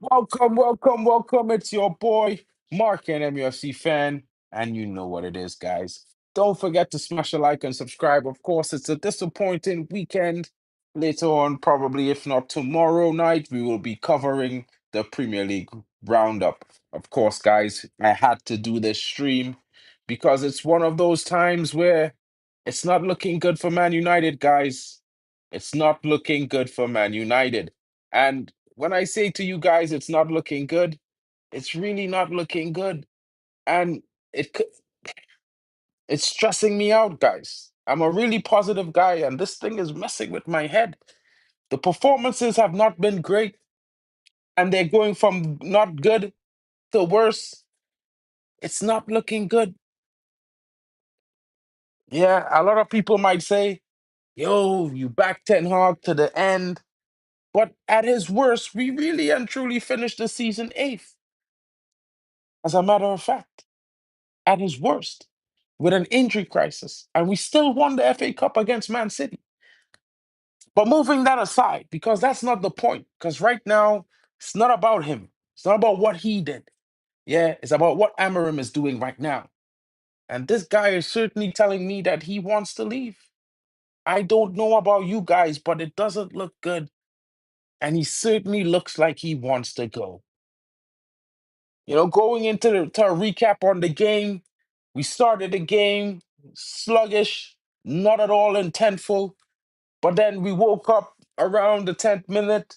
Welcome. It's your boy, MarkN MUFC fan, and you know what it is, guys. Don't forget to smash a like and subscribe. Of course, it's a disappointing weekend. Later on, probably if not tomorrow night, we will be covering the Premier League roundup. Of course, guys, I had to do this stream because it's one of those times where it's not looking good for Man United, guys. It's not looking good for Man United. And when I say to you guys, it's not looking good, it's really not looking good. And it c- it's stressing me out, guys. I'm a really positive guy, and this thing is messing with my head. The performances have not been great, and they're going from not good to worse. It's not looking good. Yeah, a lot of people might say, yo, you back Ten Hag to the end. But at his worst, we really and truly finished the season eighth, as a matter of fact. At his worst with an injury crisis, and we still won the FA Cup against Man City. But moving that aside, because that's not the point, because right now, it's not about him. It's not about what he did. Yeah, it's about what Amorim is doing right now. And this guy is certainly telling me that he wants to leave. I don't know about you guys, but it doesn't look good. And he certainly looks like he wants to go. Going into to a recap on the game, we started the game sluggish, not at all intentful, but then we woke up around the 10th minute.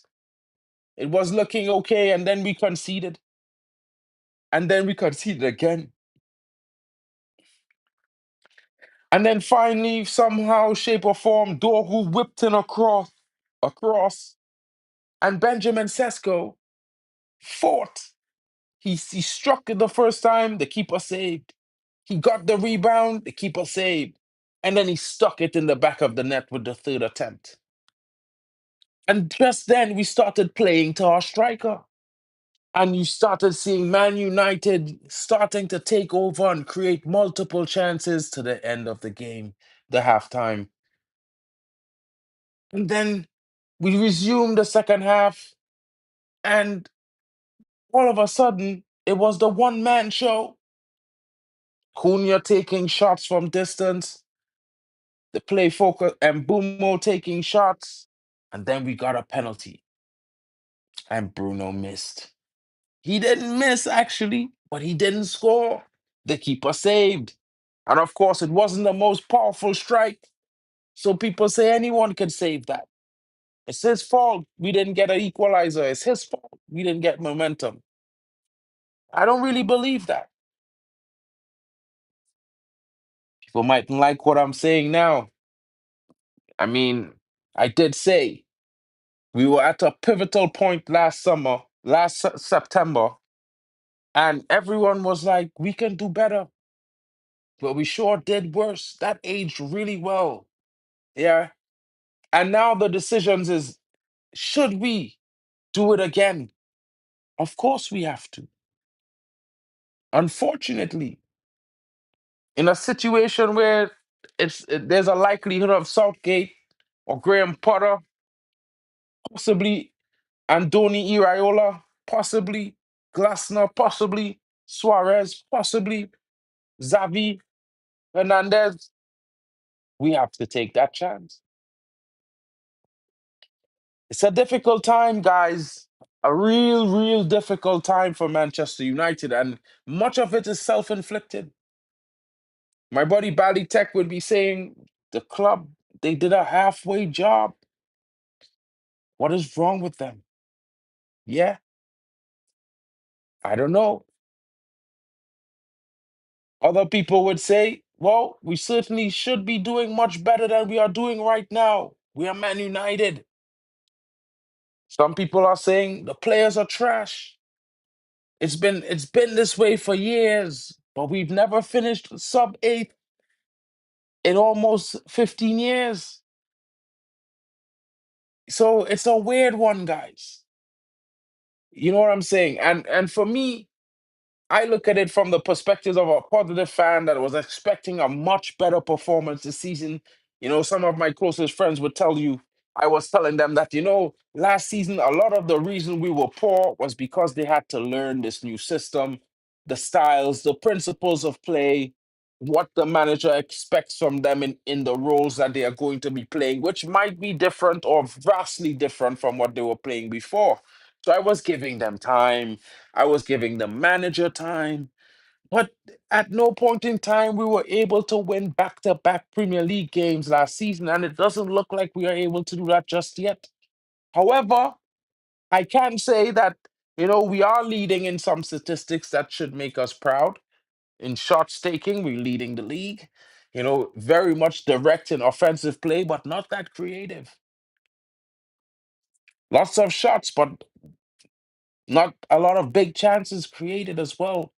It was looking okay, and then we conceded, and then we conceded again. And then finally, somehow, shape or form, Dorgu whipped in across, and Benjamin Sesko fought. He struck it the first time, the keeper saved. He got the rebound, the keeper saved. And then he stuck it in the back of the net with the third attempt. And just then we started playing to our striker. And you started seeing Man United starting to take over and create multiple chances to the end of the game, the halftime. And then we resumed the second half, and all of a sudden, it was the one man show. Cunha taking shots from distance, the play focus, and Bumo taking shots. And then we got a penalty, and Bruno missed. He didn't miss, actually, but he didn't score. The keeper saved. And of course, it wasn't the most powerful strike. So people say anyone can save that. It's his fault we didn't get an equalizer. It's his fault we didn't get momentum. I don't really believe that. People might like what I'm saying now. I mean, I did say we were at a pivotal point last summer, September, and everyone was like, we can do better. But we sure did worse. That aged really well. Yeah. And now the decisions is, should we do it again? Of course we have to. Unfortunately, in a situation where there's a likelihood of Southgate or Graham Potter, possibly Andoni Iraola, possibly Glasner, possibly Suarez, possibly Xavi Hernandez, we have to take that chance. It's a difficult time, guys. A real difficult time for Manchester United, and much of it is self-inflicted. My buddy Bally Tech would be saying the club, they did a halfway job. What is wrong with them? Yeah, I don't know. Other people would say, well, we certainly should be doing much better than we are doing right now. We are Man United. Some people are saying the players are trash. It's been this way for years, but we've never finished sub eighth in almost 15 years. So it's a weird one, guys. You know what I'm saying? And for me, I look at it from the perspective of a positive fan that was expecting a much better performance this season. Some of my closest friends would tell you, I was telling them that, last season, a lot of the reason we were poor was because they had to learn this new system, the styles, the principles of play, what the manager expects from them in the roles that they are going to be playing, which might be different or vastly different from what they were playing before. So I was giving them time. I was giving the manager time, but at no point in time we were able to win back-to-back Premier League games last season, and it doesn't look like we are able to do that just yet. However, I can say that, we are leading in some statistics that should make us proud. In shots taking, we're leading the league. Very much direct and offensive play, but not that creative. Lots of shots, but not a lot of big chances created as well.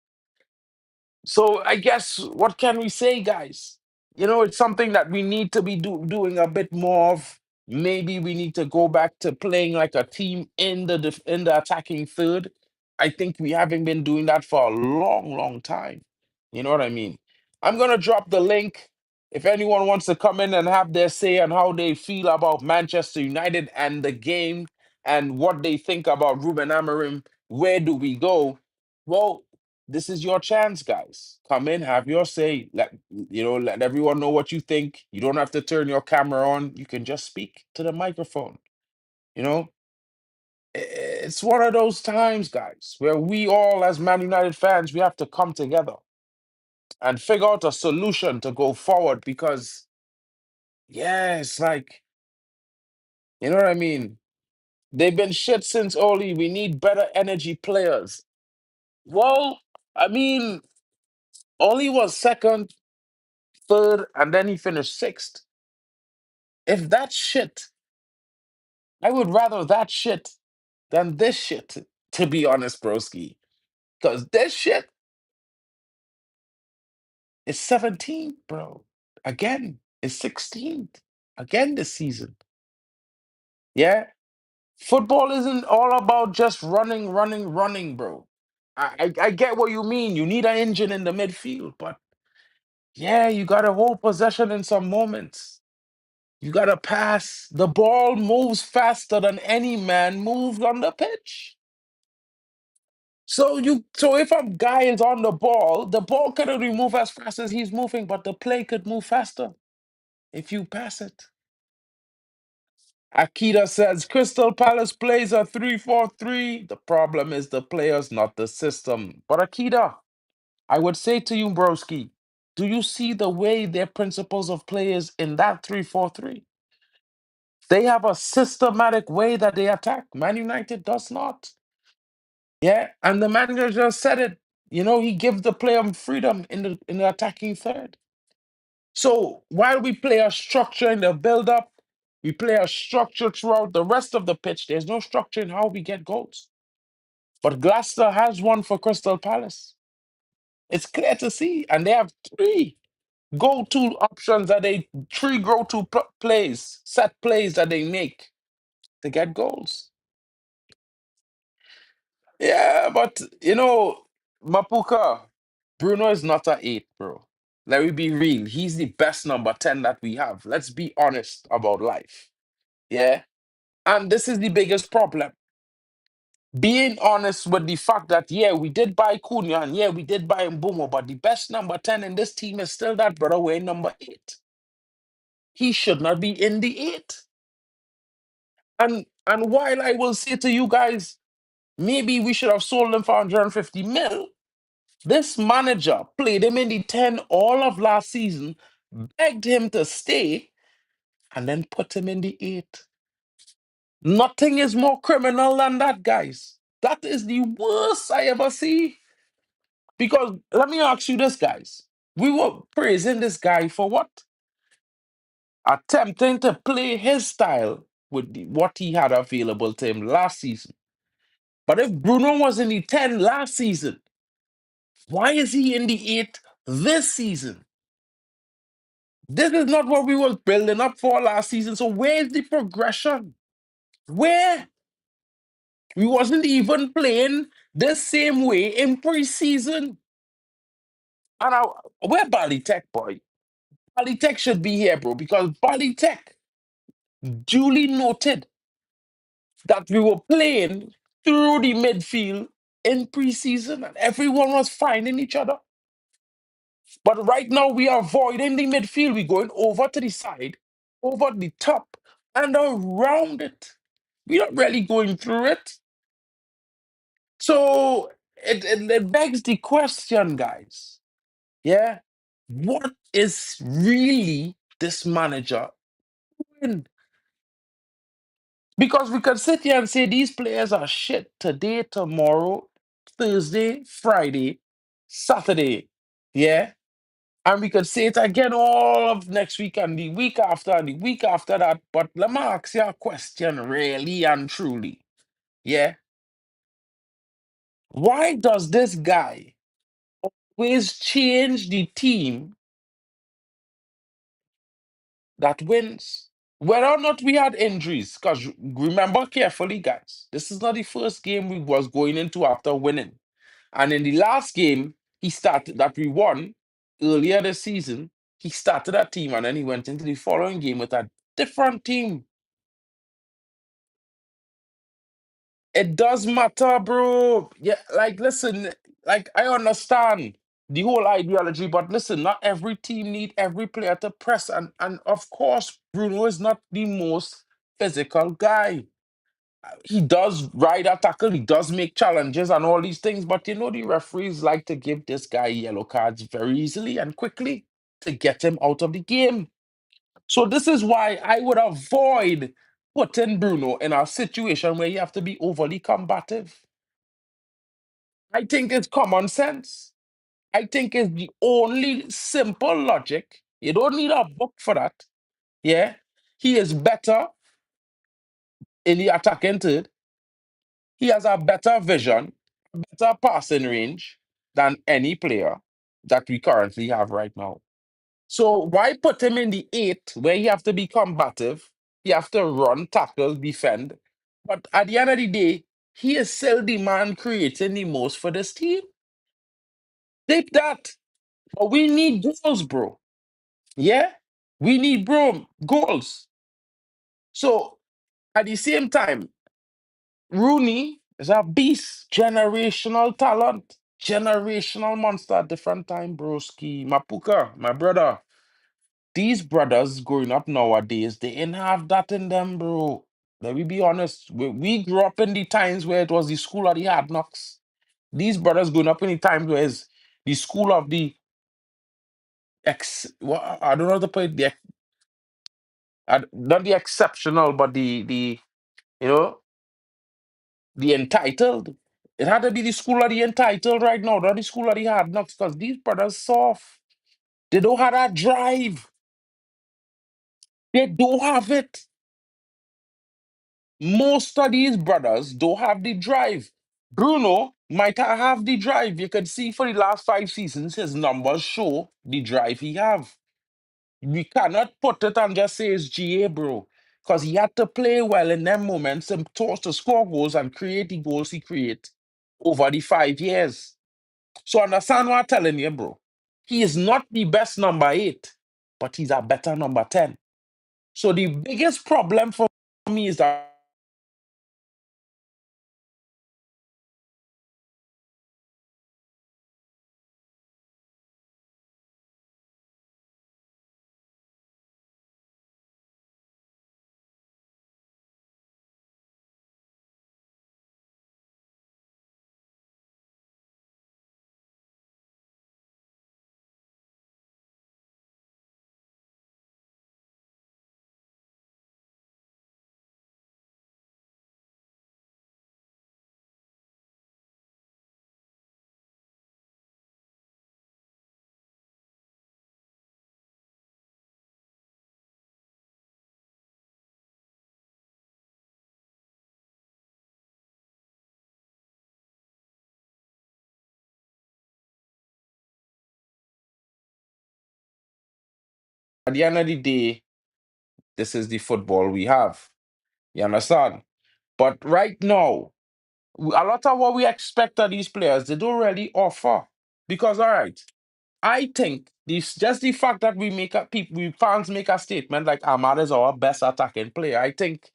So I guess what can we say, guys? It's something that we need to be doing a bit more of. Maybe we need to go back to playing like a team in in the attacking third. I think we haven't been doing that for a long, long time. You know what I mean? I'm gonna drop the link. If anyone wants to come in and have their say on how they feel about Manchester United and the game and what they think about Ruben Amorim, where do we go? Well, this is your chance, guys. Come in, have your say. Let everyone know what you think. You don't have to turn your camera on. You can just speak to the microphone. You know, it's one of those times, guys, where we all, as Man United fans, we have to come together and figure out a solution to go forward. Because, yeah, it's like, you know what I mean. They've been shit since Oli. We need better energy players. Well, I mean, Oli was second, third, and then he finished sixth. If that shit, I would rather that shit than this shit, to be honest, broski. Because this shit is 17th, bro. Again, is 16th. Again this season. Yeah? Football isn't all about just running, running, running, bro. I get what you mean. You need an engine in the midfield, but yeah, you got to hold possession in some moments. You got to pass. The ball moves faster than any man moves on the pitch. So if a guy is on the ball cannot move as fast as he's moving, but the play could move faster if you pass it. Akita says Crystal Palace plays a 3-4-3. The problem is the players, not the system. But Akita, I would say to you, broski, do you see the way their principles of play is in that 3-4-3? They have a systematic way that they attack. Man United does not. Yeah, and the manager just said it. He gives the player freedom in the attacking third. So while we play a structure in the build-up, we play a structure throughout the rest of the pitch. There's no structure in how we get goals. But Glasgow has one for Crystal Palace. It's clear to see, and they have three go-to options three go-to plays, set plays that they make to get goals. Yeah, but Mapuka, Bruno is not a 8, bro. Let me be real. He's the best number 10 that we have. Let's be honest about life. Yeah. And this is the biggest problem. Being honest with the fact that, yeah, we did buy Cunha and yeah, we did buy Mbumo, but the best number 10 in this team is still that brother wearing number 8. He should not be in the 8. And while I will say to you guys, maybe we should have sold him for 150 mil. This manager played him in the 10 all of last season, begged him to stay, and then put him in the 8. Nothing is more criminal than that, guys. That is the worst I ever see. Because let me ask you this, guys. We were praising this guy for what? Attempting to play his style with what he had available to him last season. But if Bruno was in the 10 last season, why is he in the 8 this season? This is not what we were building up for last season. So where's the progression? Where? We wasn't even playing the same way in preseason. And where Bali Tech, boy? Bali Tech should be here, bro, because Bali Tech duly noted that we were playing through the midfield in preseason and everyone was finding each other. But right now we are avoiding the midfield. We're going over to the side, over the top, and around it. We're not really going through it. So it begs the question, guys. Yeah. What is really this manager doing? Because we can sit here and say these players are shit today, tomorrow, Thursday, Friday, Saturday. Yeah. And we could say it again all of next week and the week after and the week after that. But let me ask you a question, really and truly. Yeah. Why does this guy always change the team that wins? Whether or not we had injuries, because remember carefully, guys, this is not the first game we was going into after winning. And in the last game, he started that we won earlier this season. He started that team and then he went into the following game with a different team. It does matter, bro. Yeah, like listen, like I understand the whole ideology, but listen, not every team need every player to press, and of course, Bruno is not the most physical guy. He does ride a tackle, he does make challenges and all these things, but you know the referees like to give this guy yellow cards very easily and quickly to get him out of the game. So this is why I would avoid putting Bruno in a situation where you have to be overly combative. I think it's common sense. I think it's the only simple logic. You don't need a book for that. Yeah. He is better in the attacking third. He has a better vision, better passing range than any player that we currently have right now. So why put him in the eight where he have to be combative? He have to run, tackle, defend. But at the end of the day, he is still the man creating the most for this team. Take that. But we need goals, bro. Yeah? We need, bro, goals. So at the same time, Rooney is a beast, generational talent, generational monster at different time, broski. Mapuka, my brother. These brothers growing up nowadays, they didn't have that in them, bro. Let me be honest. We grew up in the times where it was the school of the hard knocks. These brothers growing up in the times where it's the school of the well, I don't know how to put it, not the exceptional, but the you know the entitled. It had to be the school of the entitled right now, not the school of the hard knocks, because these brothers soft. They don't have that drive. They don't have it. Most of these brothers don't have the drive. Bruno might have the drive. You can see for the last 5 seasons, his numbers show the drive he have. We cannot put it and just say it's GA, bro. Because he had to play well in them moments and to score goals and create the goals he create over the 5 years. So understand what I'm telling you, bro. He is not the best number eight, but he's a better number 10. So the biggest problem for me is that at the end of the day, this is the football we have. You understand? But right now, A lot of what we expect of these players, they don't really offer. Because, all right, I think this just the fact that we fans make a statement like Ahmad is our best attacking player. I think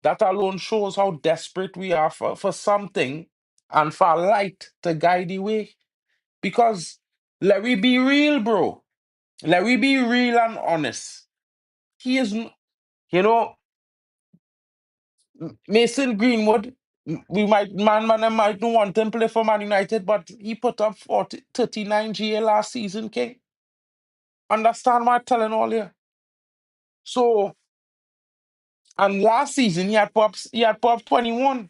that alone shows how desperate we are for something and for light to guide the way. Because let we be real, bro. Let we be real and honest. He is, you know, Mason Greenwood. Man might not want him play for Man United, but he put up 39 GA last season, King. Understand what I'm telling all you? So, and last season he had put up 21.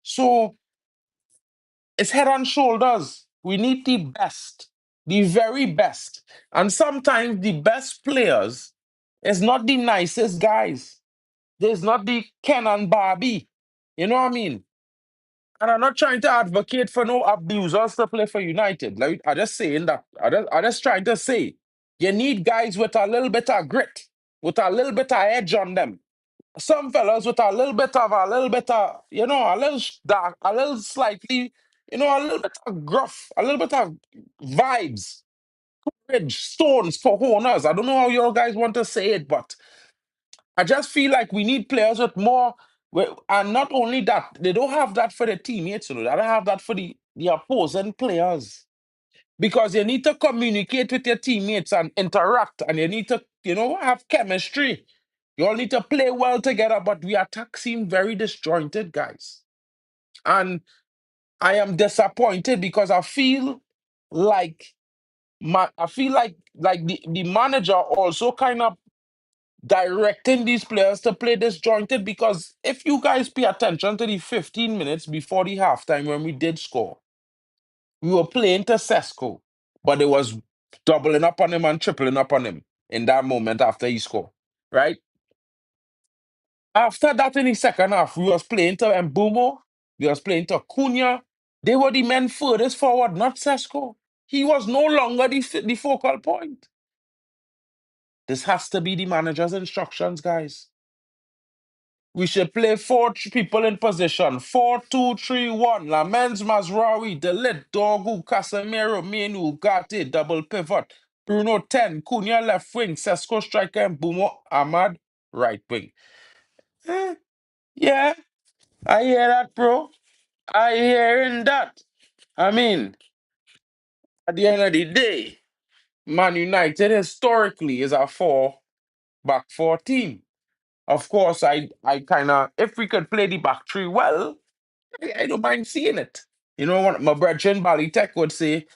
So it's head and shoulders. We need the best, the very best. And sometimes the best players is not the nicest guys. There's not the Ken and Barbie. You know what I mean? And I'm not trying to advocate for no abusers to play for United. Like I just saying that. I just trying to say you need guys with a little bit of grit, with a little bit of edge on them. Some fellas with a little dark, a little slightly, a little bit of gruff, a little bit of vibes, ridge, stones for honors. I don't know how you guys want to say it, but I just feel like we need players with more. And not only that, they don't have that for their teammates, they don't have that for the opposing players. Because you need to communicate with your teammates and interact, and you need to, have chemistry. You all need to play well together, but we attack seem very disjointed, guys. And I am disappointed because like I feel like the manager also kind of directing these players to play disjointed because if you guys pay attention to the 15 minutes before the halftime when we did score, we were playing to Sesko, but it was doubling up on him and tripling up on him in that moment after he scored, right? After that, in the second half, we was playing to Mbumo, we was playing to Cunha. They were the men furthest forward, not Sesko. He was no longer the focal point. This has to be the manager's instructions, guys. We should play people in position. 4-2-3-1. Lamens Mazraoui, Delit, Dorgu, Casemiro, Menu, Gatti, double pivot. Bruno 10, Cunha left wing, Sesko striker, and Bumo Ahmad right wing. Eh, yeah, I hear that, bro. I hearing that. I mean, at the end of the day, Man United historically is a back four team. Of course, I kind of, if we could play the back three well, I don't mind seeing it. You know what my brethren Balitek would say,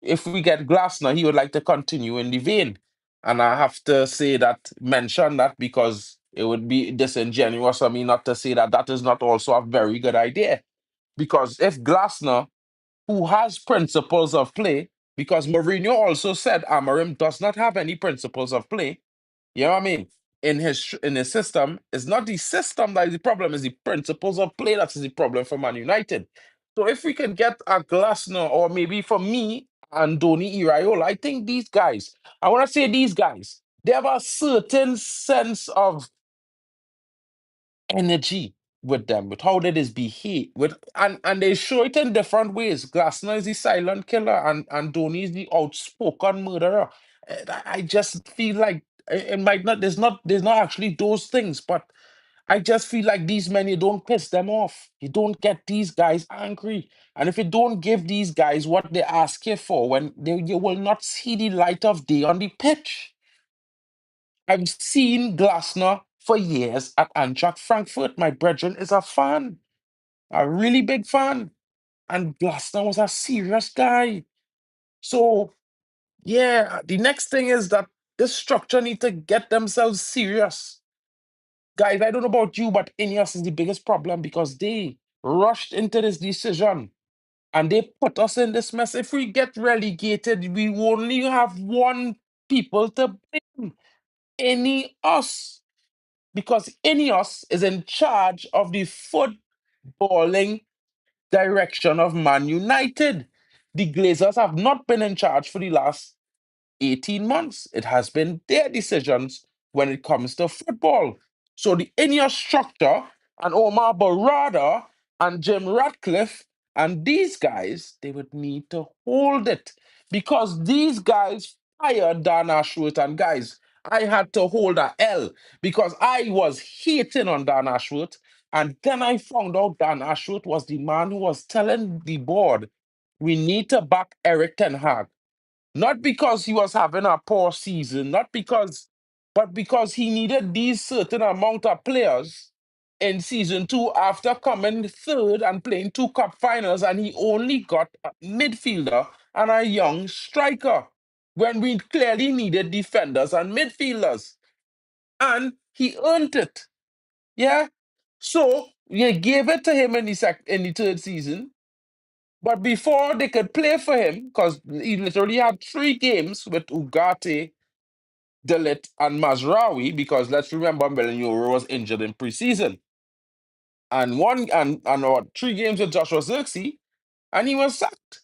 if we get Glasner, he would like to continue in the vein. And I have to mention that because it would be disingenuous of me not to say that that is not also a very good idea. Because if Glasner, who has principles of play, because Mourinho also said Amorim does not have any principles of play, you know what I mean? In his system, it's not the system that is the problem, it's the principles of play that is the problem for Man United. So if we can get a Glasner or maybe for me and Donny Iraola, I think these guys, I want to say these guys, they have a certain sense of energy with them, with how they just behave, and they show it in different ways. Glasner is the silent killer, and Donny is the outspoken murderer. I just feel like it might not. There's not actually those things, but I just feel like these men, you don't piss them off. You don't get these guys angry, and if you don't give these guys what they ask you for, you will not see the light of day on the pitch. I've seen Glasner for years at Eintracht Frankfurt. My brethren is a fan, a really big fan. And Glasner was a serious guy. So, yeah, the next thing is that this structure need to get themselves serious. Guys, I don't know about you, but Ineos is the biggest problem because they rushed into this decision and they put us in this mess. If we get relegated, we only have one people to blame. Any us. Because Ineos is in charge of the footballing direction of Man United. The Glazers have not been in charge for the last 18 months. It has been their decisions when it comes to football. So the Ineos structure and Omar Barada and Jim Ratcliffe and these guys, they would need to hold it because these guys fired Dan Ashworth. And guys, I had to hold a L because I was hating on Dan Ashworth. And then I found out Dan Ashworth was the man who was telling the board, we need to back Eric Ten Hag. Not because he was having a poor season, not because, but because he needed these certain amount of players in season two after coming third and playing two cup finals, and he only got a midfielder and a young striker when we clearly needed defenders and midfielders. And he earned it. Yeah. So you gave it to him in in the third season. But before they could play for him, because he literally had 3 games with Ugarte, Delit, and Mazraoui, because let's remember Euro was injured in preseason. And one and what 3 games with Joshua Xerxes, and he was sacked.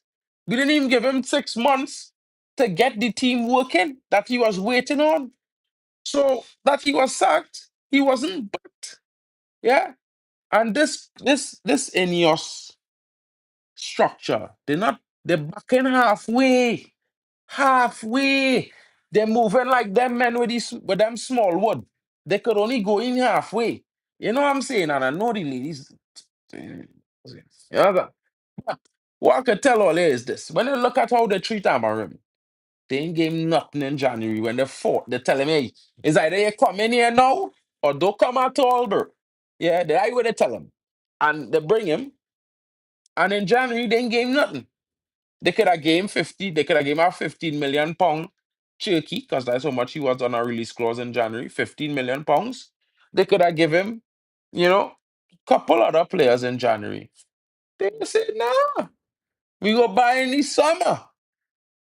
We didn't even give him 6 months to get the team working that he was waiting on. So that he was sacked, he wasn't backed. Yeah. And this Ineos structure, they're backing halfway. Halfway. They're moving like them men with them small wood. They could only go in halfway. You know what I'm saying? And I know the ladies. Yeah, but what I could tell all here is this. When you look at how they treat Amorim, they ain't gave nothing in January. When they fought, they tell him, hey, it's either you come in here now or don't come at all, bro. Yeah, I would tell him. And they bring him, and in January, they ain't gave nothing. They could have gave him 50, they could have gave him a 15 million pound Turkey, because that's how much he was on a release clause in January, 15 million pounds. They could have given him, couple other players in January. They said, nah, we go buy in the summer.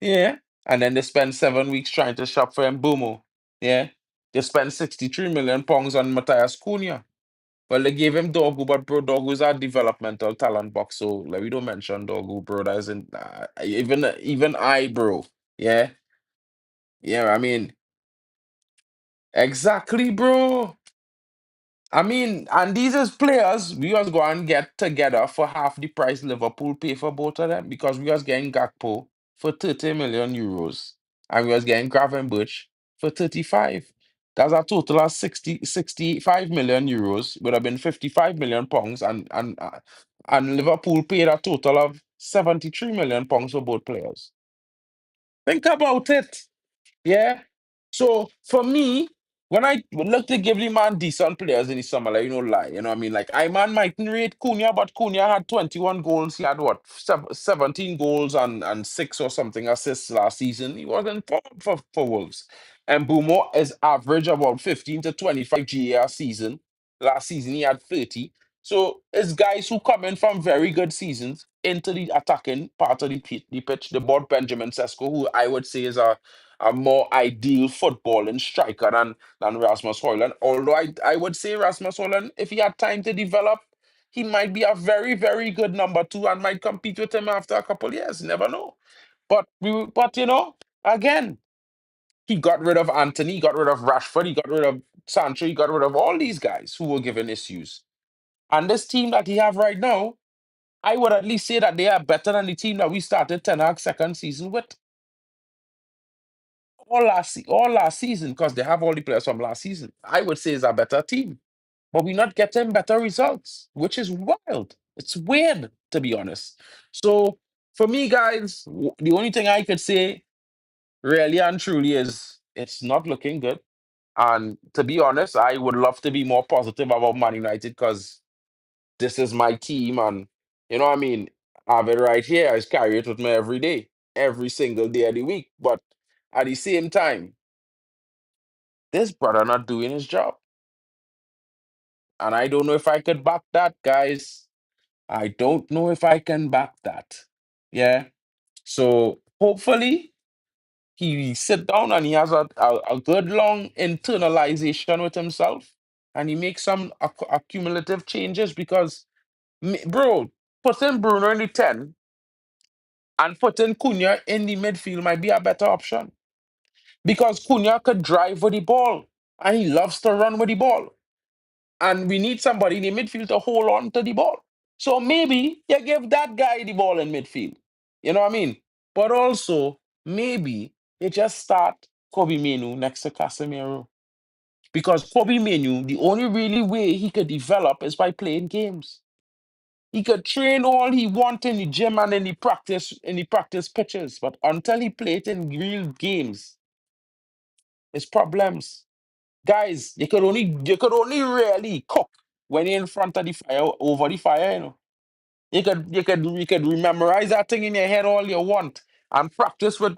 Yeah. And then they spend 7 weeks trying to shop for Mbumo. Yeah. They spend 63 million pounds on Matthias Cunha. Well, they gave him Dogu, but bro, Dogu's a developmental talent box. So like we don't mention Dogu, bro. That isn't even I, bro. Yeah, yeah. I mean, exactly, bro. I mean, and these is players we was going to get together for half the price Liverpool pay for both of them because we was getting Gakpo for 30 million euros and we was getting Gravenberch for 35. That's a total of 65 million euros, would have been 55 million pounds, and Liverpool paid a total of 73 million pounds for both players. Think about it. Yeah. So for me, when I would look to give the man decent players in the summer, like lie, you know what I mean? Like I man mightn't rate Cunha, but Cunha had 21 goals. He had what 17 goals and 6 or something assists last season. He wasn't for Wolves. And Bumo is average about 15 to 25 GA a season. Last season he had 30. So it's guys who come in from very good seasons into the attacking part of the pitch. The board Benjamin Sesko, who I would say is a more ideal footballing striker than Rasmus Højlund. Although I would say Rasmus Højlund, if he had time to develop, he might be a very, very good number 2 and might compete with him after a couple years. Never know. But again, he got rid of Anthony, he got rid of Rashford, he got rid of Sancho, he got rid of all these guys who were given issues. And this team that he have right now, I would at least say that they are better than the team that we started Ten Hag's second season with. All last season, because they have all the players from last season. I would say is a better team. But we're not getting better results, which is wild. It's weird, to be honest. So for me, guys, the only thing I could say really and truly is it's not looking good. And to be honest, I would love to be more positive about Man United because this is my team and you know what I mean? I have it right here. I carry it with me every day, every single day of the week. But at the same time, this brother not doing his job. And I don't know if I could back that, guys. I don't know if I can back that. Yeah. So hopefully he sit down and he has a good long internalization with himself and he makes some accumulative changes because, bro, putting Bruno in the 10 and putting Cunha in the midfield might be a better option because Cunha could drive with the ball and he loves to run with the ball. And we need somebody in the midfield to hold on to the ball. So maybe you give that guy the ball in midfield. You know what I mean? But also, maybe you just start Kobe Menu next to Casemiro. Because Kobe Menu, the only really way he could develop is by playing games. He could train all he want in the gym and in the practice pitches, but until he played in real games, it's problems. Guys, you could only really cook when you're in front of the fire, over the fire, you know. You could memorize that thing in your head all you want and practice with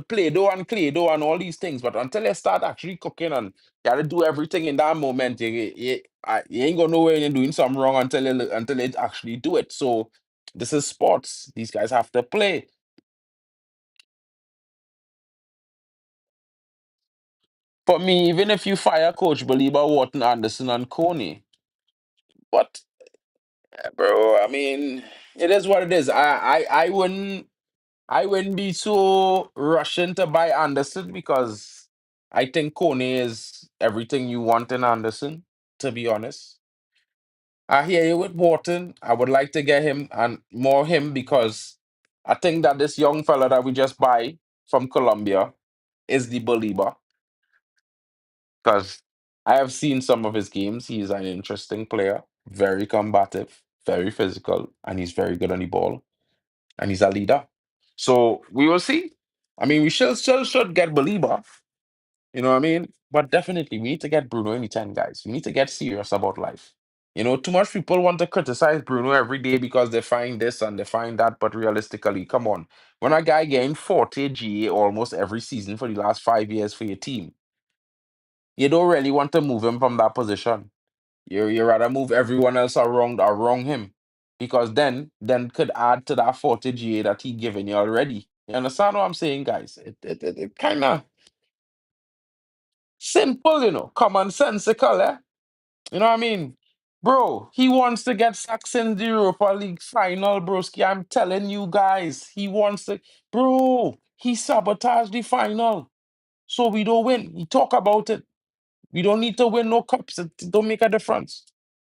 Play-Doh and Clay-Doh and all these things. But until you start actually cooking and you gotta do everything in that moment, you ain't gonna know when you're doing something wrong until you actually do it. So this is sports. These guys have to play. For me, even if you fire Coach Baliba, Wharton, Anderson, and Coney, but bro, I mean, it is what it is. I wouldn't be so rushing to buy Anderson because I think Kone is everything you want in Anderson, to be honest. I hear you with Morton. I would like to get him and more him because I think that this young fella that we just buy from Colombia is the believer. Because I have seen some of his games. He's an interesting player, very combative, very physical, and he's very good on the ball. And he's a leader. So we will see. I mean, we still should get Belieber, you know what I mean? But definitely, we need to get Bruno in the 10, guys. We need to get serious about life. Too much people want to criticize Bruno every day because they find this and they find that, but realistically, come on. When a guy getting 40 GA almost every season for the last 5 years for your team, you don't really want to move him from that position. You rather move everyone else around him. Because then could add to that 40 GA that he given you already. You understand what I'm saying, guys? It kind of simple, common sensical, eh? You know what I mean? Bro, he wants to get sacked in the Europa League final, broski. I'm telling you guys, he wants to. Bro, he sabotaged the final. So we don't win. He talk about it. We don't need to win no cups. It don't make a difference.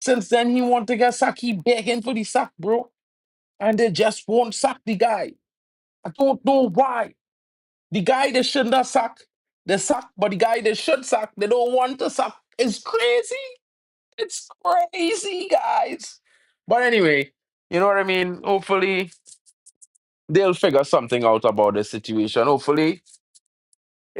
Since then, he want to get sacked. He begging for the sack, bro. And they just won't sack the guy. I don't know why. The guy they shouldn't have sacked, they sack, but the guy they should sack, they don't want to sack. It's crazy. It's crazy, guys. But anyway, you know what I mean? Hopefully, they'll figure something out about this situation. Hopefully,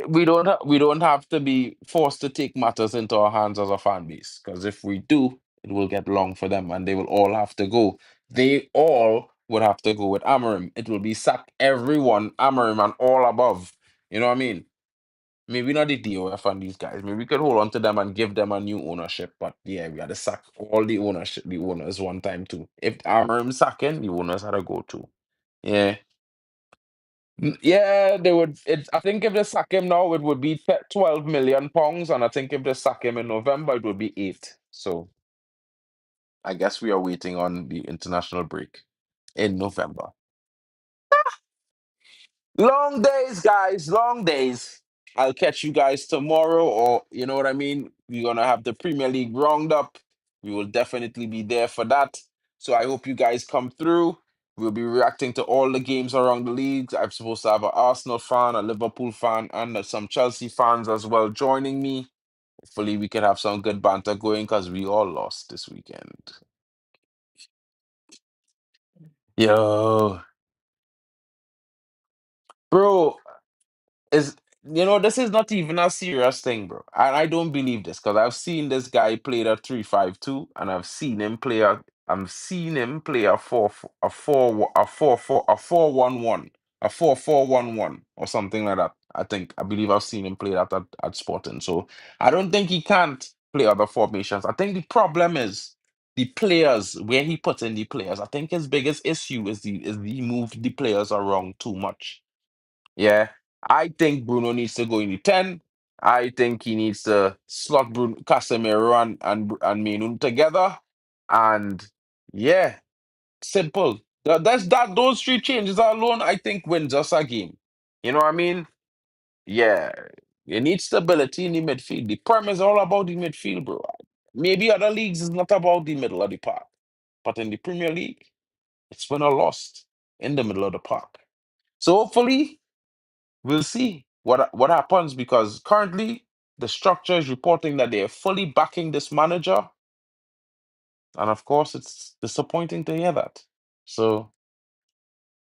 we don't have to be forced to take matters into our hands as a fan base. Because if we do, it will get long for them, and they will all have to go. They all would have to go with Amorim. It will be sack everyone, Amorim and all above. You know what I mean? Maybe not the DOF and these guys. Maybe we could hold on to them and give them a new ownership. But yeah, we had to sack all the owners one time too. If Amorim sacking, the owners had to go too. Yeah. Yeah, they would. I think if they sack him now, it would be 12 million pounds, and I think if they sack him in November, it would be 8. So I guess we are waiting on the international break in November. Long days, guys. Long days. I'll catch you guys tomorrow, or you know what I mean. We're gonna have the Premier League roundup. We will definitely be there for that. So I hope you guys come through. We'll be reacting to all the games around the leagues. I'm supposed to have an Arsenal fan, a Liverpool fan, and some Chelsea fans as well joining me. Hopefully, we can have some good banter going because we all lost this weekend. Yo, bro, is this is not even a serious thing, bro. And I don't believe this because I've seen this guy play the 3-5-2, and I've seen him play a 4-1-1, a 4-4-1-1, or something like that. I believe I've seen him play that at Sporting. So I don't think he can't play other formations. I think the problem is the players, where he puts in the players. I think his biggest issue is he moved the players around too much. Yeah, I think Bruno needs to go in the 10. I think he needs to slot Bruno, Casemiro, and Mainoo together. And yeah, simple. Those three changes alone, I think, wins us a game. You know what I mean? Yeah, you need stability in the midfield. The Prem is all about the midfield, bro. Maybe other leagues is not about the middle of the park. but in the Premier League, it's win or lost in the middle of the park. So hopefully, we'll see what happens because currently the structure is reporting that they are fully backing this manager, and of course, it's disappointing to hear that. So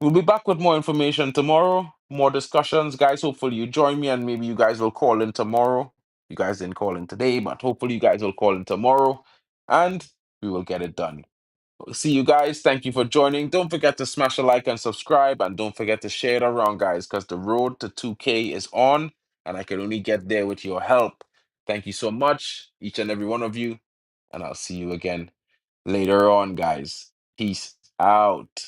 we'll be back with more information tomorrow, more discussions, guys. Hopefully, you join me, and maybe you guys will call in tomorrow. You guys didn't call in today, but hopefully, you guys will call in tomorrow, and we will get it done. See you guys. Thank you for joining. Don't forget to smash a like and subscribe, and don't forget to share it around, guys, because the road to 2K is on, and I can only get there with your help. Thank you so much, each and every one of you, and I'll see you again later on, guys. Peace out.